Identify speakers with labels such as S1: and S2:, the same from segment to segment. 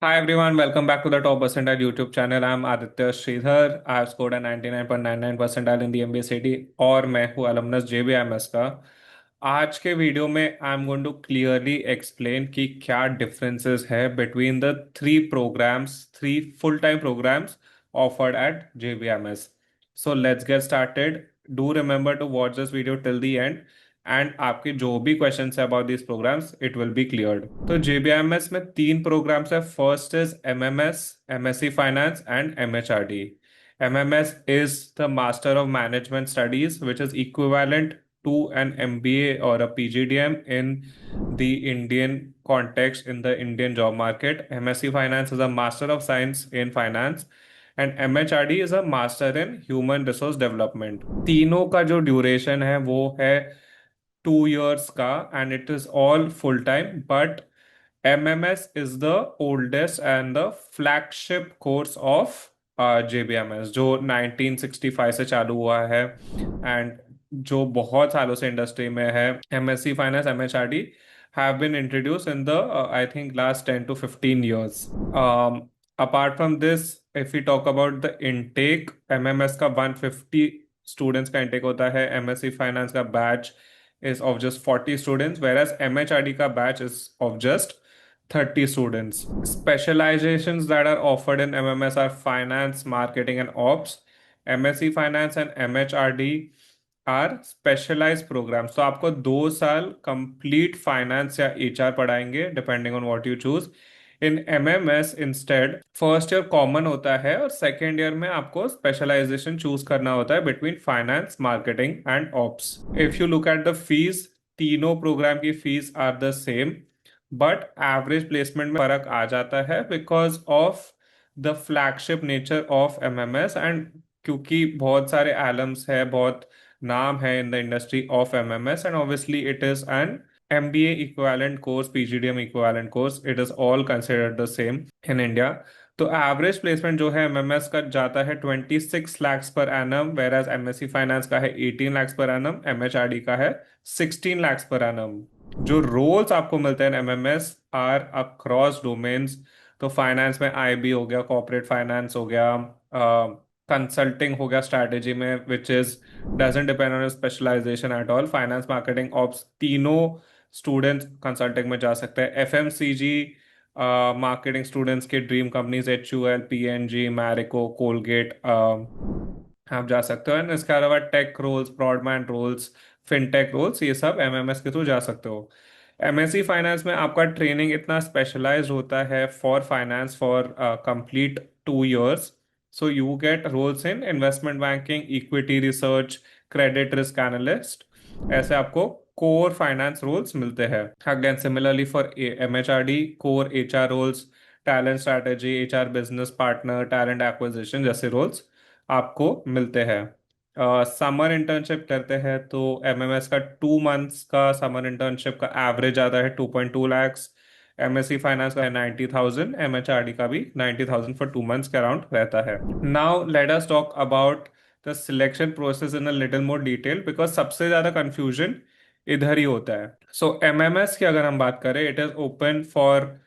S1: Hi everyone, welcome back to the Top Percentile YouTube channel. I'm Aditya Sridhar. I have scored a 99.99 percentile in the MBA CT और मैं हूँ alumnus JBMS का। आज के video में I am going to clearly explain कि क्या differences है between the three full time programmes offered at JBMS. So let's get started. Do remember to watch this video till the end and आपके जो भी question है about this programmes it will be cleared. तो JBMS में तीन programmes है। First is MMS, MSc finance and MHRD. MMS is the master of management studies which is equivalent to an MBA or a PGDM in the Indian context in the Indian job market. MSc Finance is a Master of Science in Finance and MHRD is a Master in Human Resource Development. तीनों का जो duration है वो है 2 years का and it is all full time but MMS is the oldest and the flagship course of JBMS जो 1965 से चालू हुआ है एंड जो बहुत सालों से इंडस्ट्री में है। MSc finance MHRD have been introduced in the I think last 10 to 15 years. Apart from this, if we talk about the intake, MMS का 150 स्टूडेंट्स का इंटेक होता है। MSc फाइनेंस का batch is of just 40 students, whereas MHRD का batch is of just 30 students. Specializations that are offered in MMS are finance, marketing, and ops. MSc finance and MHRD are specialise programmes. तो आपको 2 साल complete finance या HR पढ़ाएंगे depending on what you choose. In MMS instead first year common होता है और second year में आपको स्पेशलाइजेशन चूज करना होता है between finance, marketing and ops. If you look at the fees, तीनों प्रोग्राम की fees are the same but average placement में फर्क आ जाता है because of the flagship nature of MMS and क्योंकि बहुत सारे एलम्स है, बहुत नाम है in the industry of MMS and obviously it is an MBA equivalent course, PGDM equivalent course, it is all considered the same in India. तो average placement जो है एमएमएस का जाता है 26 lakhs per annum, वेराज MSc finance का है 18 lakhs per annum, MHRD का है 16 lakhs पर एनम। जो रोल्स आपको मिलते हैं एमएमएस आर अक्रॉस डोमेन्स। तो फाइनेंस में आईबी हो गया, कॉर्पोरेट फाइनेंस हो गया, कंसल्टिंग हो गया स्ट्रैटेजी में which is doesn't depend on specialisation at all. Finance, marketing, ops तीनों स्टूडेंट्स कंसल्टिंग में जा सकते हैं। एफएमसीजी मार्केटिंग स्टूडेंट्स के dream companies HUL, PNG, Marico, Colgate आप जा सकते हो। एंड इसके अलावा tech roles, broadband roles, fintech roles, ये सब एमएमएस के थ्रू जा सकते हो। एमएससी फाइनेंस में आपका ट्रेनिंग इतना स्पेशलाइज्ड होता है for finance for complete 2 years. So you get roles in investment banking, equity research, credit risk analyst. ऐसे आपको core finance roles मिलते हैं। Again, similarly for MHRD, core HR roles, talent strategy, HR business partner, talent acquisition जैसे roles आपको मिलते हैं। Summer internship करते हैं तो एमएमएस का 2 months का समर इंटर्नशिप का एवरेज आता है 2.2 lakhs। एमएससी फाइनेंस का है 90,000, एमएचआरडी का भी 90,000 फॉर 2 months के अराउंड रहता है। Now let us talk about the selection process in a little more detail because सबसे ज्यादा कंफ्यूजन इधर ही होता है। सो एमएमएस की अगर हम बात करें, it is open for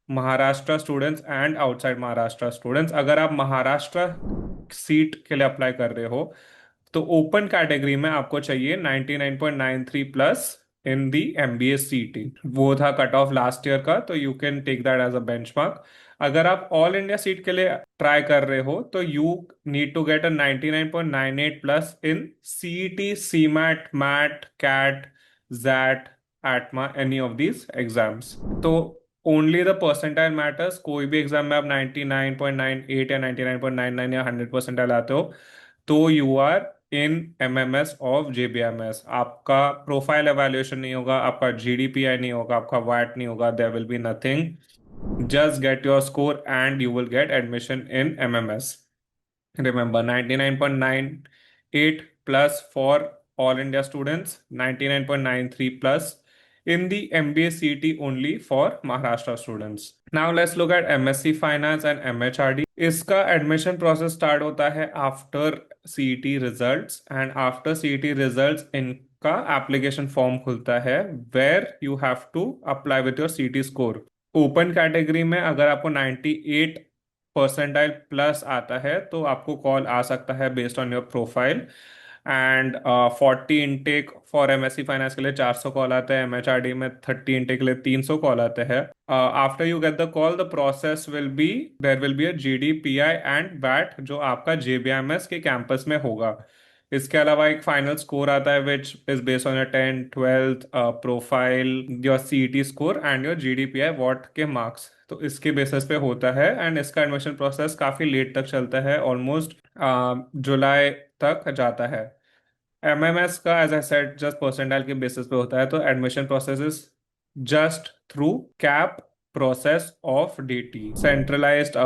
S1: Maharashtra students and outside Maharashtra students. अगर आप महाराष्ट्र सीट के लिए अप्लाई कर रहे हो तो ओपन कैटेगरी में आपको चाहिए 99.93 प्लस इन दी MBA CT। वो था कट ऑफ लास्ट ईयर का, तो you can take that as a benchmark. अगर आप ऑल इंडिया सीट के लिए ट्राई कर रहे हो तो you need to get a 99.98 plus in CET, CMAT, MAT, CAT, XAT, ATMA, any of these exams. तो ओनली द परसेंटाइल मैटर्स। कोई भी एग्जाम में आप 99.98 या 99.99 या 100 परसेंटाइल आते हो तो you are in MMS of JBMS. आपका प्रोफाइल एवेल्युएशन नहीं होगा, आपका GDPI नहीं होगा, आपका वैट नहीं होगा, there will be nothing. Just get your score and you will get admission in MMS. Remember, 99.98 plus for all India students, 99.93 plus in the MBA CT only for Maharashtra students. Now let's look at MSc Finance and MHRD. इसका admission process start होता है after CET results and after CET results इनका application form खुलता है where you have to apply with your CET score. Open category में अगर आपको 98 percentile plus आता है तो आपको कॉल आ सकता है based on your profile. And 40 intake for MSc finance के लिए 400 कॉल आते हैं, एमएचआरडी में 30 इनटेक के लिए 300 कॉल आते हैं। After you get the call the process will be, there will be a GDPI and वैट जो आपका जेबीएमएस के कैंपस में होगा। इसके अलावा एक फाइनल स्कोर आता है which is based on your 10th 12th profile, your CET score and your GDPI what के मार्क्स। तो इसके बेसिस पे होता है एंड इसका एडमिशन प्रोसेस काफ़ी लेट तक चलता है, ऑलमोस्ट जुलाई तक जाता है। एमएमएस का as I said just percentile के बेसिस पे होता है, तो admission process is just through CAP process of DT. Centralised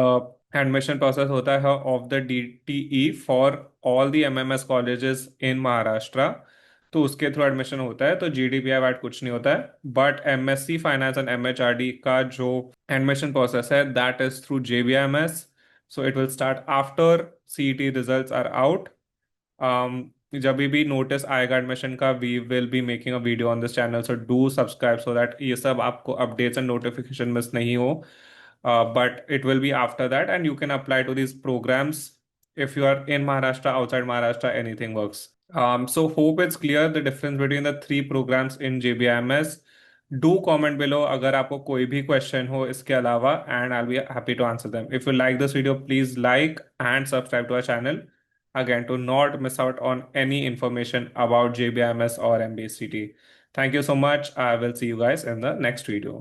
S1: admission process होता है of the DTE for all the MMS colleges in Maharashtra. तो उसके थ्रू एडमिशन होता है, तो जीडीपीआई वैट कुछ नहीं होता है। But MSc finance and MHRD का जो एडमिशन प्रोसेस है that is through JBMS. So it will start after CET results are out. जब भी नोटिस आएगा एडमिशन का, we will be making a video on this channel, so do subscribe so that ये सब आपको updates and notification miss नहीं हो। But it will be after that and you can apply to these programs if you are in Maharashtra, outside Maharashtra, anything works. So hope it's clear the difference between the three programs in JBIMS. Do comment below अगर आपको कोई भी question हो इसके अलावा, and I'll be happy to answer them. If you like this video, please like and subscribe to our channel. Again, to not miss out on any information about JBIMS or MBCT. Thank you so much. I will see you guys in the next video.